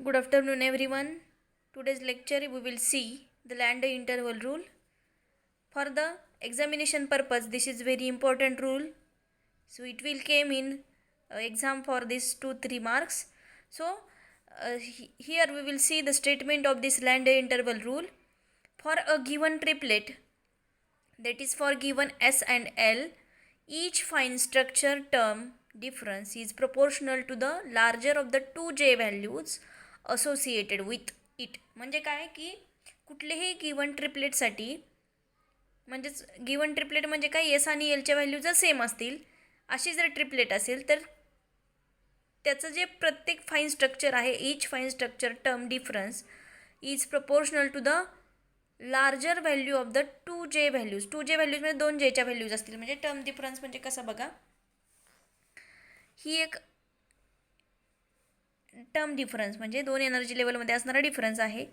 Good afternoon, everyone. Today's lecture we will see the lambda interval rule. For the examination purpose, this is very important rule. So it will came in exam for this 2-3 marks. So here we will see the statement of this lambda interval rule. For a given triplet, that is for given S and L, each fine structure term difference is proportional to the larger of the two J values associated with it. म्हणजे काय की कुठलेही given ट्रिपलेटसाठी म्हणजेच given triplet म्हणजे काय S आणि एलच्या value जर सेम असतील अशी जर ट्रिपलेट असेल तर त्याचं जे प्रत्येक फाईन स्ट्रक्चर आहे each fine structure term difference is proportional to the larger value of the two J values. Two J values म्हणजे दोन जेच्या व्हॅल्यूज असतील. म्हणजे टर्म डिफरन्स म्हणजे कसं बघा, ही एक टर्म डिफरन्स म्हणजे दोन एनर्जी लेवलमध्ये असणारा डिफरन्स आहे.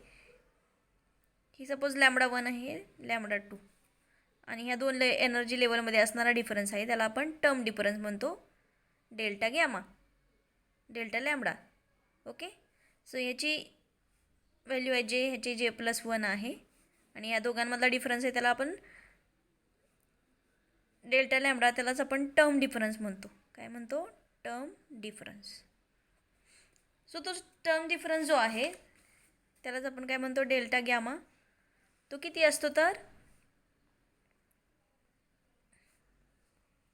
ही सपोज लॅम्बडा 1 आहे, लॅम्बडा 2 आणि ह्या दोन एनर्जी लेवलमध्ये असणारा डिफरन्स आहे त्याला आपण टर्म डिफरन्स म्हणतो, delta gamma, delta lambda. Okay, so ह्याची व्हॅल्यू आहे जे, ह्याची J+1 आहे आणि या दोघांमधला डिफरन्स आहे त्याला आपण डेल्टा लॅम्बडा, त्यालाच आपण टर्म डिफरन्स म्हणतो. काय म्हणतो? Term difference. सो तो टर्म डिफरन्स जो आहे त्यालाच आपण काय म्हणतो? Delta gamma. तो किती असतो तर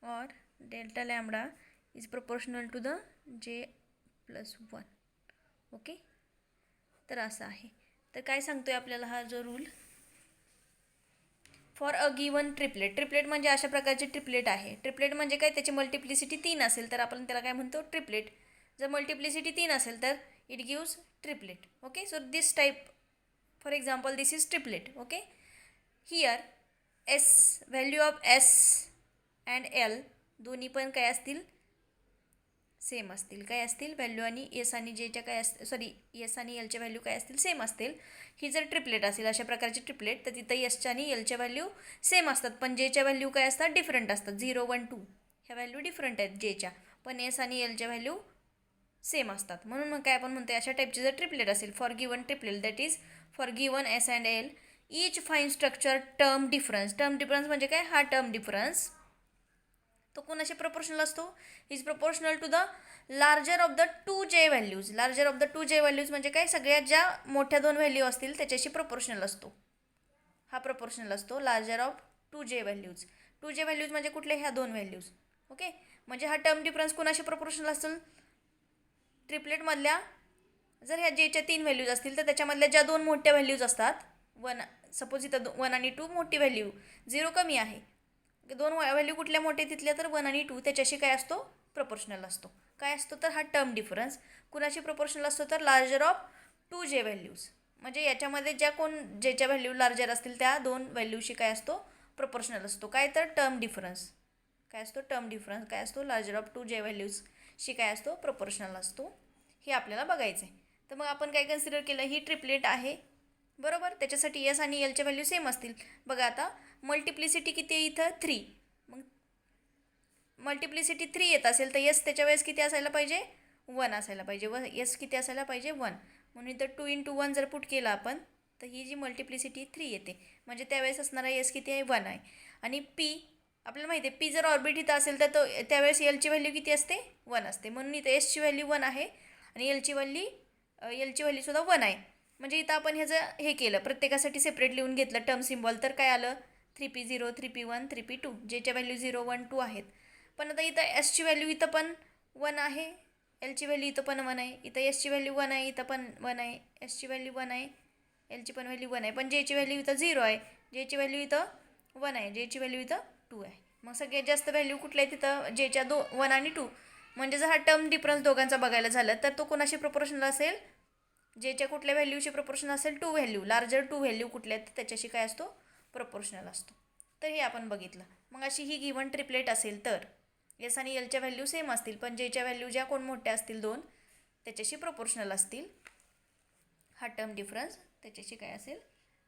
और delta lambda is proportional to the J+1. Okay, तर असं आहे. तर काय सांगतोय आपल्याला हा जो rule, for a given triplet. Triplet म्हणजे अशा प्रकारचे ट्रिपलेट आहे. ट्रिपलेट म्हणजे काय, त्याची मल्टिप्लिसिटी 3 असेल तर आपण त्याला काय म्हणतो? ट्रिपलेट. जर मल्टिप्लिसिटी 3 असेल तर it gives triplet. Okay, so this type, for example this is triplet. Okay, here S, value of S and L दोन्ही पण काय असतील? सेम असतील. काय असतील? व्हॅल्यू आणि एस आणि जेच्या काय असतील, सॉरी एस आणि एलच्या व्हॅल्यू काय असतील? सेम असतील. ही जर ट्रिपलेट असेल अशा प्रकारची ट्रिपलेट तर तिथं एसच्या आणि एलच्या व्हॅल्यू सेम असतात पण जेच्या व्हॅल्यू काय असतात? डिफरंट असतात. 0, 1, 2 ह्या व्हॅल्यू डिफरंट आहेत जेच्या, पण एस आणि एलच्या व्हॅल्यू सेम असतात. म्हणून मग काय आपण म्हणतो, अशा टाईपची जर ट्रिपलेट असेल, for given triplet that is for given S and L each fine structure term difference. Term difference म्हणजे काय? हा टर्म डिफरन्स तो कोणाशी प्रपोर्शनल असतो? Is proportional to the larger of the two J values. Larger of the two J values म्हणजे काय? सगळ्यात ज्या मोठ्या दोन व्हॅल्यू असतील त्याच्याशी प्रपोर्शनल असतो. हा प्रपोर्शनल असतो larger of to J values. Two J values म्हणजे कुठले? ह्या दोन व्हॅल्यूज. ओके, म्हणजे हा टर्म डिफरन्स कोणाशी प्रपोर्शनल असेल? ट्रिपलेटमधल्या जर ह्या जेच्या 3 व्हॅल्यूज असतील तर त्याच्यामधल्या ज्या दोन मोठ्या व्हॅल्यूज असतात, 1 सपोज इथं 1 आणि 2 मोठी व्हॅल्यू, 0 कमी आहे, दोन व्हॅल्यू कुठल्या मोठे तिथल्या तर 1 आणि 2 त्याच्याशी काय असतो? प्रपोर्शनल असतो. काय असतो तर हा टर्म डिफरन्स कुणाशी प्रपोर्शनल असतो तर larger of to J values. म्हणजे याच्यामध्ये ज्या कोण जेच्या व्हॅल्यू लार्जर असतील त्या दोन व्हॅल्यूशी काय असतो? प्रपोर्शनल असतो. काय तर टर्म डिफरन्स. काय असतो? टर्म डिफरन्स काय असतो? लार्जर ऑफ टू जे व्हॅल्यूजशी काय असतो? प्रपोर्शनल असतो. हे आपल्याला बघायचं आहे. तर मग आपण काय कन्सिडर केलं? ही ट्रिपलेट आहे बरोबर, त्याच्यासाठी एस आणि एलच्या व्हॅल्यू सेम असतील. बघा आता मल्टिप्लिसिटी किती आहे इथं? 3. मग मल्टिप्लिसिटी 3 येत असेल तर एस त्याच्या वेळेस किती असायला पाहिजे? 1 असायला पाहिजे. व एस किती असायला पाहिजे? 1. म्हणून इथं 2 × 1 जर पुट केला आपण तर ही जी मल्टिप्लिसिटी 3 येते. म्हणजे त्यावेळेस असणारा एस किती आहे? 1 आहे. आणि पी आपल्याला माहिती आहे, पी जर ऑर्बिट इथं असेल तर तो त्यावेळेस एलची व्हॅल्यू किती असते? 1 असते. म्हणून इथं एसची व्हॅल्यू 1 आहे आणि एलची व्हॅल्यूसुद्धा 1 आहे. म्हणजे इथं आपण ह्याचं हे केलं, प्रत्येकासाठी सेपरेट लिहून घेतलं टर्म सिम्बॉल, तर काय आलं? 3p0, 3p1, 3p2 जेच्या व्हॅल्यू 0, 1, 2 आहेत. पण आता इथं एसची व्हॅल्यू इथं पण 1 आहे, एलची व्हॅल्यू इथं पण 1 आहे, इथं एसची व्हॅल्यू 1 आहे, इथं पण 1 आहे, एसची व्हॅल्यू 1 आहे, एलची पण व्हॅल्यू 1 आहे, पण जेची व्हॅल्यू इथं 0 आहे, जेची व्हॅल्यू इथं 1 आहे, जेची व्हॅल्यू इथं 2 आहे. मग सगळ्यात जास्त व्हॅल्यू कुठल्या आहे तिथं? जेच्या 1 आणि 2. म्हणजे जर हा टर्म डिफरन्स दोघांचा बघायला झालं तर तो कोणाशी प्रपोर्शनल असेल? जेच्या कुठल्या व्हॅल्यूशी प्रपोर्शनल असेल? 2 व्हॅल्यू, लार्जर 2 व्हॅल्यू कुठल्या आहेत त्याच्याशी काय असतो? प्रपोर्शनल असतो. तर हे आपण बघितलं. मग अशी ही गिवन ट्रिपलेट असेल तर एस आणि एलच्या व्हॅल्यू सेम असतील पण जेच्या व्हॅल्यू ज्या कोण मोठ्या असतील 2 त्याच्याशी प्रपोर्शनल असतील. हा टर्म डिफरन्स त्याच्याशी काय असेल?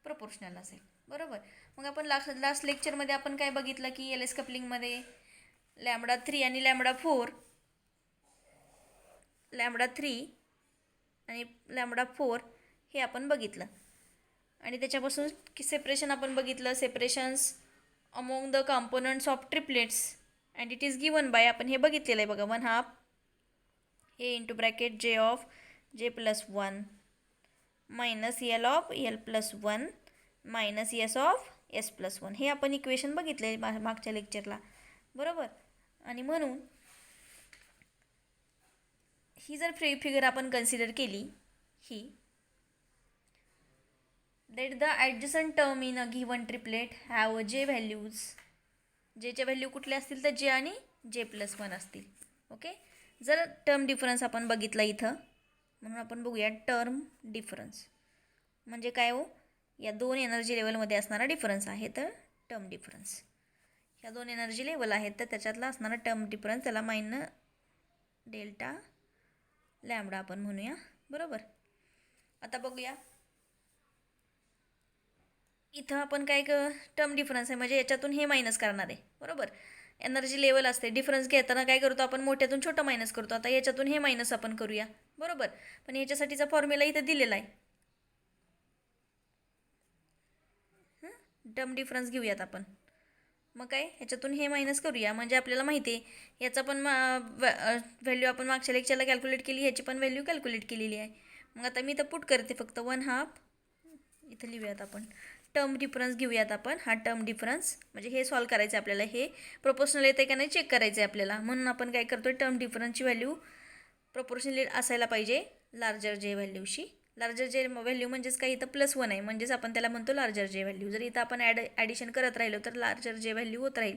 प्रपोर्शनल असेल. बरोबर. मग आपण लास्ट लेक्चरमध्ये आपण काय बघितलं की एल एस कपलिंगमध्ये लॅम्बडा 3 आणि लॅम्बडा 4 आणि लॅम्बडा 4 हे आपण बघितलं. आणि त्याच्यापासून की सेपरेशन आपण बघितलं, separations among the components of triplets and it is given by, आपण हे बघितलेलं आहे बघा, 1/2 A into bracket J of J plus 1 minus L of L plus 1 minus S of S plus 1. हे आपण इक्वेशन बघितले मागच्या लेक्चरला, बरोबर. आणि म्हणून ही जर फिगर आपण कन्सिडर केली, ही that the adjacent term in a given triplet have j values, जेचे व्हॅल्यू कुठले असतील तर जे आणि जे प्लस 1 असतील. ओके, जर टर्म डिफरन्स आपण बघितला इथं, म्हणून आपण बघूया टर्म डिफरन्स म्हणजे काय हो, या दोन एनर्जी लेवलमध्ये असणारा डिफरन्स आहे तर टर्म डिफरन्स. ह्या दोन एनर्जी लेवल आहेत तर त्याच्यातला असणारा टर्म डिफरन्स त्याला मायनस डेल्टा लॅम्बडा आपण म्हणूया, बरोबर. आता बघूया इथं आपण काय टर्म डिफरन्स आहे म्हणजे याच्यातून हे मायनस करणार आहे, बरोबर. एनर्जी लेवल असते, डिफरन्स घेताना काय करतो आपण, मोठ्यातून छोटं मायनस करतो. आता याच्यातून हे मायनस आपण करूया, बरोबर. पण याच्यासाठीचा फॉर्म्युला इथं दिलेला आहे. टर्म डिफरन्स घेऊयात आपण, मग काय ह्याच्यातून हे मायनस करूया म्हणजे आपल्याला माहिती आहे याचा पण व्हॅल्यू आपण मागच्या लेक्चरला कॅल्क्युलेट केली, ह्याची पण व्हॅल्यू कॅल्क्युलेट केलेली आहे. मग आता मी इथं पुट करते फक्त 1/2 इथं लिहूयात आपण, टर्म डिफरन्स घेऊयात आपण. हा टर्म डिफरन्स म्हणजे हे सॉल्व करायचं आहे आपल्याला, हे प्रोपोर्शनल येते का नाही चेक करायचं आहे आपल्याला. म्हणून आपण काय करतो, टर्म डिफरन्सची व्हॅल्यू प्रोपोर्शनली असायला पाहिजे लार्जर जे व्हॅल्यूशी. लार्जर जे व्हॅल्यू म्हणजेच काय, इथं +1 आहे म्हणजेच आपण त्याला म्हणतो लार्जर जे व्हॅल्यू. जर इथं आपण ॲडिशन करत राहिलो तर लार्जर जे व्हॅल्यू होत राहील,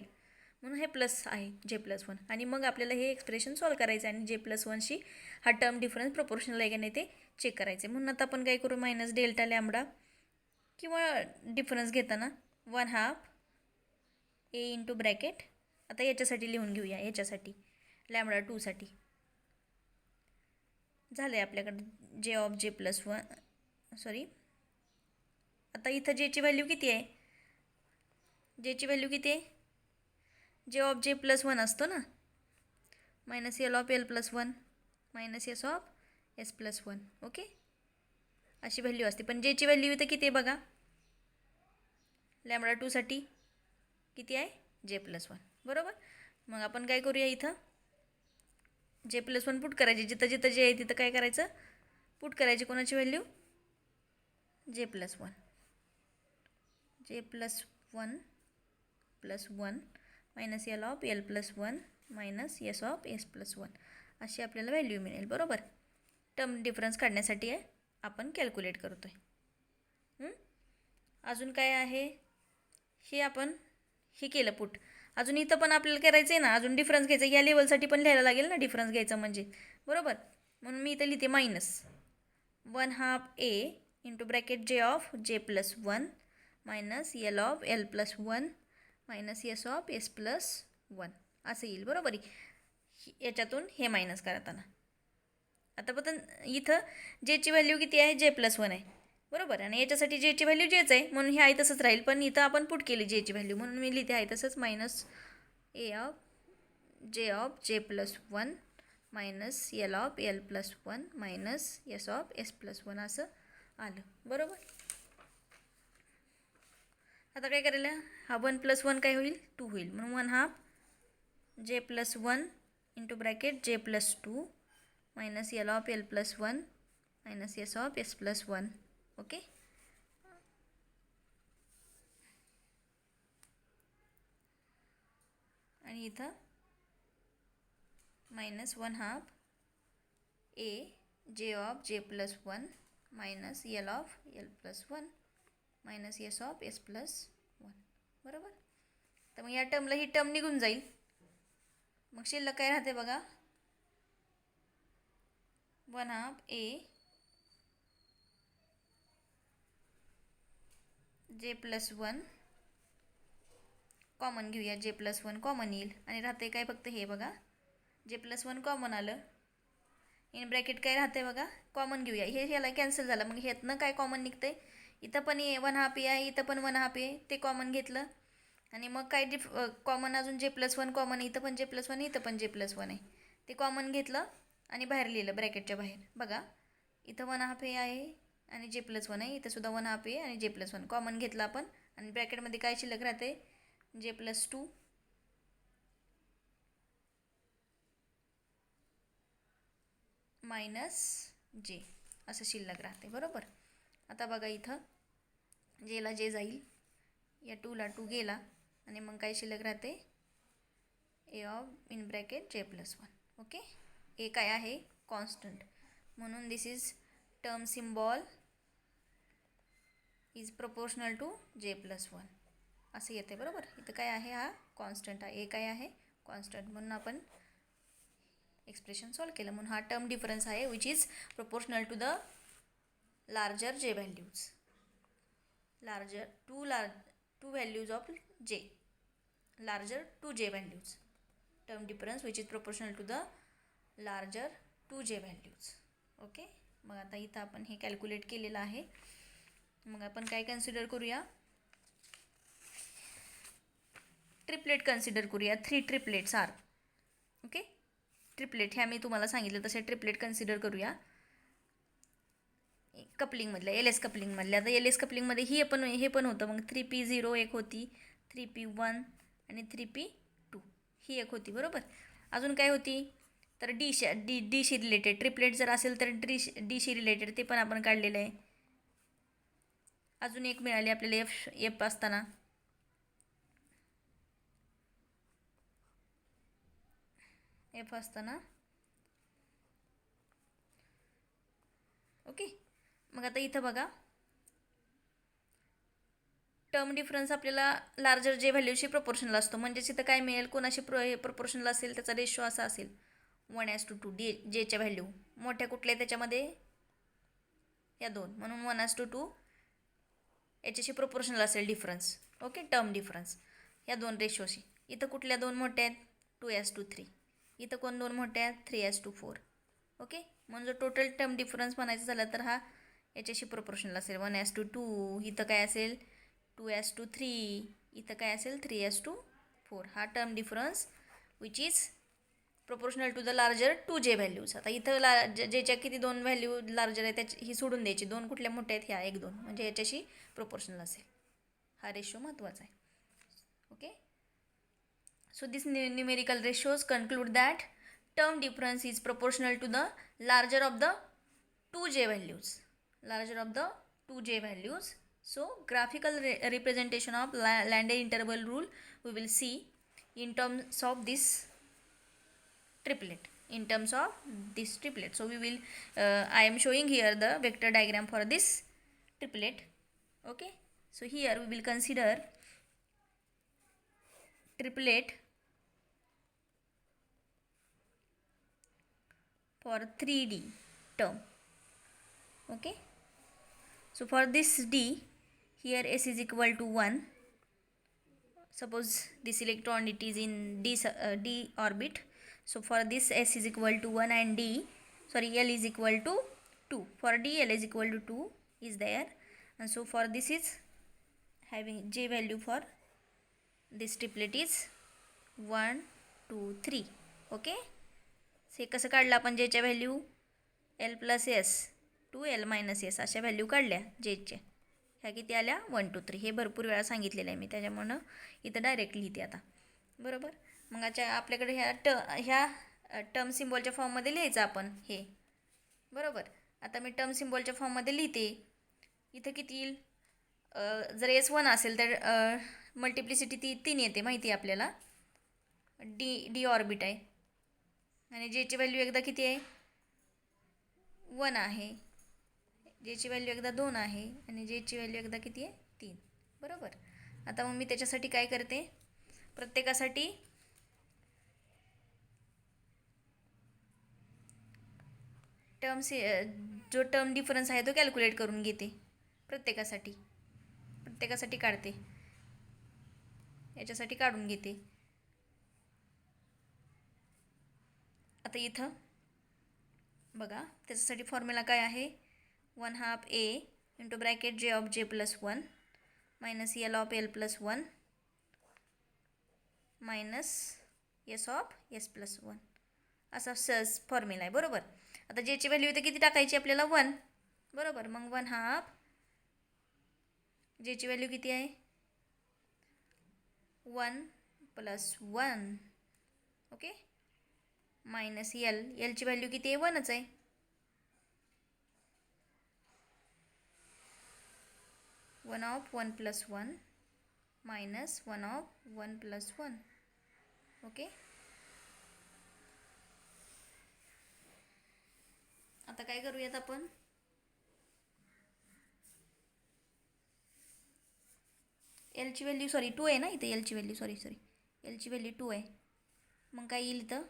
म्हणून हे प्लस आहे जे प्लस 1. आणि मग आपल्याला हे एक्सप्रेशन सॉल्व करायचं आहे आणि जे प्लस 1शी हा टर्म डिफरन्स प्रोपोर्शनल आहे का नाही ते चेक करायचे. म्हणून आता आपण काय करू, मायनस डेल्टा लॅम्बडा किंवा डिफरन्स घेताना 1/2 ए इंटू ब्रॅकेट, आता याच्यासाठी लिहून घेऊया, याच्यासाठी लॅम्बडा 2साठी झालं आहे आपल्याकडं जे ऑफ जे प्लस 1 सॉरी. आता इथं जेची व्हॅल्यू किती आहे, जेची व्हॅल्यू किती आहे, जे ऑफ जे प्लस 1 असतो ना, minus L of L plus 1 minus S of S plus 1. Okay, अशी व्हॅल्यू असते. पण जेची व्हॅल्यू इथं किती आहे बघा, लॅम्बडा 2साठी किती आहे, जे प्लस 1, बरोबर. मग आपण काय करूया, इथं जे प्लस 1 पुट करायचे, जिथं जिथं जे आहे तिथं काय करायचं, पुट करायची कोणाची व्हॅल्यू, जे प्लस 1, जे plus 1 plus 1 minus L of L plus 1 minus S of S plus 1 अशी आपल्याला व्हॅल्यू मिळेल, बरोबर. टर्म डिफरन्स काढण्यासाठी आहे आपण कॅल्क्युलेट करतो आहे. अजून काय आहे, हे आपण हे केलं पुट. अजून इथं पण आपल्याला करायचं आहे ना, अजून डिफरन्स घ्यायचं, या लेवलसाठी पण लिहायला लागेल ना डिफरन्स घ्यायचं म्हणजे, बरोबर. म्हणून मी इथं लिहिते minus 1/2 A into bracket J of J plus 1 minus L of L plus 1 minus S of S plus 1 असं येईल, बरोबर. याच्यातून हे मायनस करताना आता पण इथं जेची व्हॅल्यू किती आहे, जे प्लस 1 आहे, बरोबर. आणि याच्यासाठी जेची व्हॅल्यू जेच आहे म्हणून हे आहे तसंच राहील. पण इथं आपण पुट केली जेची व्हॅल्यू म्हणून मी लिहिते आहे तसंच, minus A of J plus 1 minus L of L plus 1 minus S of S plus 1 असं आलं, बरोबर. आता काय करायला, हा 1 + 1 काय होईल, 2 होईल. म्हणून 1/2 जे plus 1 into bracket J plus 2 minus L of L plus 1 minus S of S plus 1. Okay, आणि इथं मायनस 1/2 ए जे of J plus 1 minus L of L plus 1 minus S of S plus 1, बरोबर. तर मग या टर्मला ही टर्म निघून जाईल, मग शिल्लक काय राहते बघा, 1/2 ए जे प्लस 1 कॉमन घेऊया, जे प्लस 1 कॉमन येईल आणि राहते काय फक्त हे बघा, जे प्लस 1 कॉमन आलं, इन ब्रॅकेट काय राहते बघा, कॉमन घेऊया, हे ह्याला कॅन्सल झालं. मग ह्यातनं काय कॉमन निघतं आहे, इथं पण 1/2 ए आहे, इथं पण 1/2 ए, ते कॉमन घेतलं. आणि मग काय कॉमन अजून जे प्लस 1 कॉमन आहे, इथं पण जे प्लस 1 आहे, इथं पण जे प्लस 1 आहे, ते कॉमन घेतलं आणि बाहेर लिहिलं ब्रॅकेटच्या बाहेर बघा. इथं 1/2 ए आहे आणि जे प्लस 1 आहे. इथं सुद्धा 1/2 ए आणि जे प्लस 1 कॉमन घेतला आपण आणि ब्रॅकेटमध्ये काय शिल्लक राहते जे प्लस 2 मायनस जे असं शिल्लक राहते बरोबर. आता बघा इथं जेला जे जाईल या 2ला 2 गेला आणि मग काय शिल्लक राहते A of in bracket J plus 1. Okay, A काय आहे कॉन्स्टंट म्हणून this is term symbol is proportional to J plus 1 असं येते बरोबर. इथं काय आहे हा कॉन्स्टंट आहे, ए काय आहे कॉन्स्टंट म्हणून आपण एक्सप्रेशन सॉल्व केलं. म्हणून हा टर्म डिफरन्स आहे which is proportional to the larger J values. larger two values of j, larger 2j values, term difference which is proportional to the larger 2j values. Okay, मग आता इथं आपण हे calculate केलेलं आहे. मग आपण काय कन्सिडर करूया ट्रिपलेट कन्सिडर करूया. 3 ट्रिपलेट्स आर ओके. ट्रिपलेट ह्या मी तुम्हाला सांगितलं तसे ट्रिपलेट कन्सिडर करूया कपलिंगमधल्या एल एस कपलिंगमधल्या. आता एल एस कपलिंगमध्ये हे पण होतं मग 3p0 एक होती, 3p1 आणि 3p2 ही एक होती बरोबर. अजून काय होती तर डीशी रिलेटेड ट्रिपलेट जर असेल तर डीशी रिलेटेड ते पण आपण काढलेलं आहे. अजून एक मिळाली आपल्याला एफ असताना ओके. मग आता इथं बघा टर्म डिफरन्स आपल्याला लार्जर जे व्हॅल्यूशी प्रोपोर्शनल असतो. म्हणजेच इथं काय मिळेल कोणाशी प्रोपोर्शनल असेल त्याचा रेशो असा असेल 1:2 जेच्या व्हॅल्यू मोठ्या कुठल्या त्याच्यामध्ये या 2 म्हणून 1:2 याच्याशी प्रोपोर्शनल असेल डिफरन्स. ओके, टर्म डिफरन्स या 2 रेशोशी. इथं कुठल्या 2 मोठ्या आहेत 2:3. इथं कोण 2 मोठ्या आहेत 3:4. ओके, म्हणून जर टोटल टर्म डिफरन्स म्हणायचं झालं तर हा याच्याशी प्रोपोर्शनल असेल 1:2. इथं काय असेल 2:3. इथं काय असेल 3:4. हा term difference which is proportional to the larger 2j values. आता इथं जेच्या किती 2 व्हॅल्यू लार्जर आहे त्याची ही सोडून द्यायची. 2 कुठल्या मोठ्या आहेत ह्या 1-2 म्हणजे याच्याशी प्रोपोर्शनल असेल. हा रेशो महत्त्वाचा आहे. Okay, so this numerical ratios conclude that term difference is proportional to the larger of the 2j values. So graphical representation of Landé interval rule we will see in terms of this triplet. So we will I am showing here the vector diagram for this triplet. Okay, so here we will consider triplet for 3D term. Okay, so for this D here S is equal to 1. Suppose this electron it is in D orbit. So for this S is equal to 1 and L is equal to 2. For D L is equal to 2 is there, and so for this is having J value for this triplet is 1, 2, 3. Okay, हे कसं काढलं आपण जेच्या value L + S to L - S अशा value काढल्या जेच्या. ह्या किती आल्या 1, 2, 3. हे भरपूर वेळा सांगितलेलं आहे मी त्याच्यामुळं इथं डायरेक्ट लिहिते आता बरोबर. मग आपल्याकडे ह्या टर्म सिम्बॉलच्या फॉर्ममध्ये लिहायचं आपण हे बरोबर. आता मी टर्म सिम्बॉलच्या फॉर्ममध्ये लिहिते. इथं किती येईल जर S1 असेल तर मल्टिप्लिसिटी 3 येते माहिती आहे आपल्याला. डी ऑर्बिट आहे आणि जेची व्हॅल्यू एकदा किती आहे 1 आहे, जेची व्हॅल्यू एकदा 2 आहे आणि जेची व्हॅल्यू एकदा किती आहे 3 बरोबर. आता मग मी त्याच्यासाठी काय करते प्रत्येकासाठी जो टर्म डिफरन्स आहे तो कॅल्क्युलेट करून घेते. प्रत्येकासाठी काढते, याच्यासाठी काढून घेते. आता इथं बघा त्याच्यासाठी फॉर्म्युला काय आहे 1/2 A into bracket J of J + 1 minus L of L + 1 minus S of S + 1 असा फॉर्म्युला आहे बरोबर. आता जेची व्हॅल्यू इथे किती टाकायची आपल्याला 1, बरोबर. मग 1/2 जेची व्हॅल्यू किती आहे 1 + 1, ओके, मायनस एलची व्हॅल्यू किती आहे 1च आहे. One of 1 + 1 minus 1 of 1 + 1, okay. आता काय करूयात आपण, एलची व्हॅल्यू 2 आहे ना इथे, एलची व्हॅल्यू एलची व्हॅल्यू 2 आहे. मग काय येईल इथं,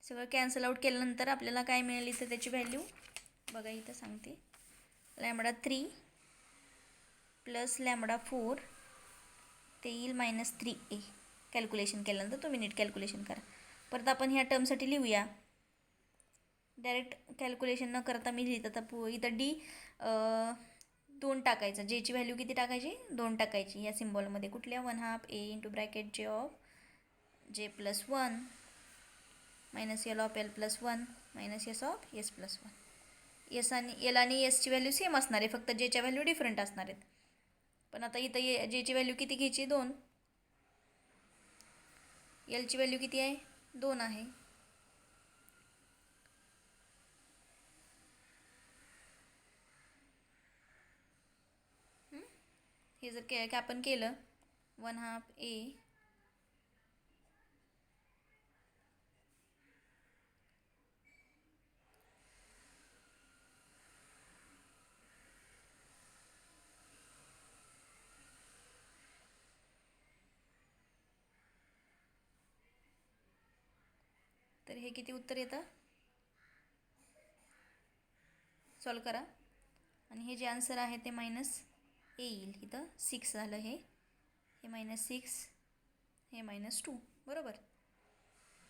सगळं कॅन्सल आउट केल्यानंतर आपल्याला काय मिळेल इथं त्याची व्हॅल्यू बघा, इथं सांगते. λ3 + λ4 ते येईल -3a. कॅल्क्युलेशन केल्यानंतर तुम्ही नीट कॅल्क्युलेशन करा. परत आपण ह्या टर्मसाठी लिहूया. डायरेक्ट कॅल्क्युलेशन न करता मी लिहित आता इथं डी 2 टाकायचं. जेची व्हॅल्यू किती टाकायची 2 टाकायची या सिम्बॉलमध्ये. कुठल्या 1/2 a × ब्रॅकेट जे ऑफ जे + 1 minus L of L + 1 minus S of S + 1. S आणि एल आणि एसची व्हॅल्यू सेम असणार आहे, फक्त जेच्या व्हॅल्यू डिफरंट असणार आहेत. पण आता इथं जेची व्हॅल्यू किती घ्यायची 2, एलची व्हॅल्यू किती आहे 2 आहे. हे जर काय आपण केलं 1/2 a तर हे किती उत्तर येतं, सॉल्व करा. आणि हे जे आन्सर आहे ते -a येईल. इथं 6 झालं, हे -6, हे -2, बरोबर.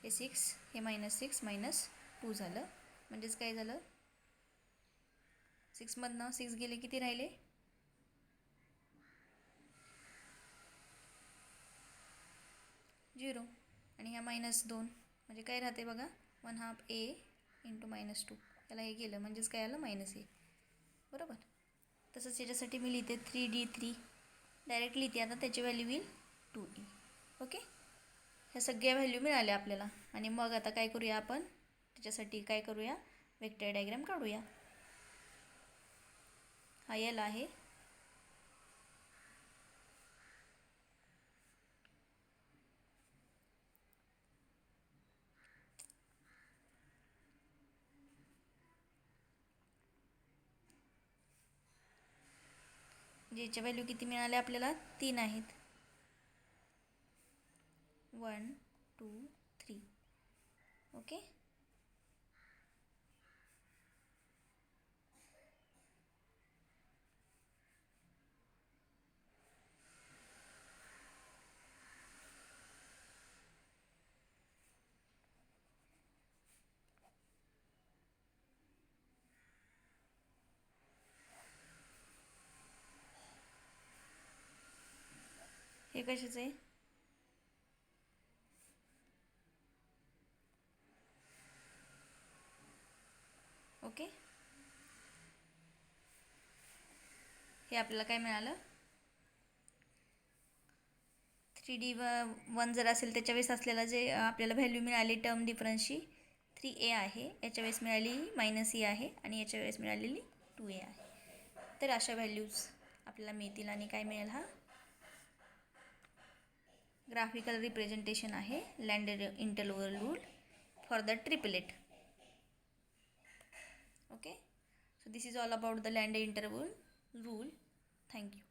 हे 6, हे -6 -2 झालं. म्हणजेच काय झालं, 6मधनं 6 गेले किती राहिले 0. आणि ह्या -2 म्हणजे काय राहते बघा 1/2 a × -2. त्याला हे गेलं म्हणजेच काय आलं -a, बरोबर. तसंच याच्यासाठी मी लिहिते 3d3 डायरेक्ट लिहिते. आता त्याची व्हॅल्यू येईल 2e, ओके. ह्या सगळ्या व्हॅल्यू मिळाल्या आपल्याला. आणि मग आता काय करूया आपण, त्याच्यासाठी काय करूया, वेक्टर डायग्राम काढूया. हा एल आहे, जेच्या व्हॅल्यू किती मिळाल्या आपल्याला 3 आहेत. 1 2 3, ओके. हे कशाचं आहे, ओके. हे आपल्याला काय मिळालं, 3d1 जर असेल त्याच्या वेळेस असलेला जे आपल्याला व्हॅल्यू मिळाली टर्म डिफरन्सची 3a आहे, याच्या वेळेस मिळाली -e आहे, आणि याच्या वेळेस मिळालेली 2a आहे. तर अशा व्हॅल्यूज आपल्याला मिळतील. आणि काय मिळेल, हा ग्राफिकल रिप्रेझेंटेशन आहे landed interval rule for the triplet, okay. So this is all about the landed interval rule. Thank you.